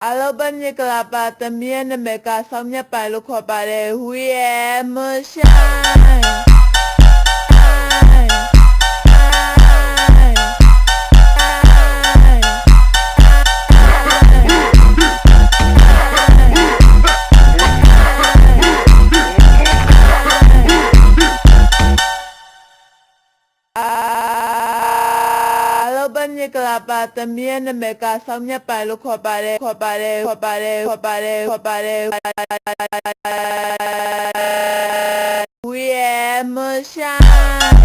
အားလုံးပဲမြင်ကြပါသမီးရဲ့နာမည်ကဆောင်းမြတ်ပိုင်လို့ခေါ်ပါတယ် We am shine ဘယ်မြကလာပါသမီးရဲ့နာမည်ကဆောင်းမြတ်ပိုင်လို့ခေါ်ပါတယ် We am shine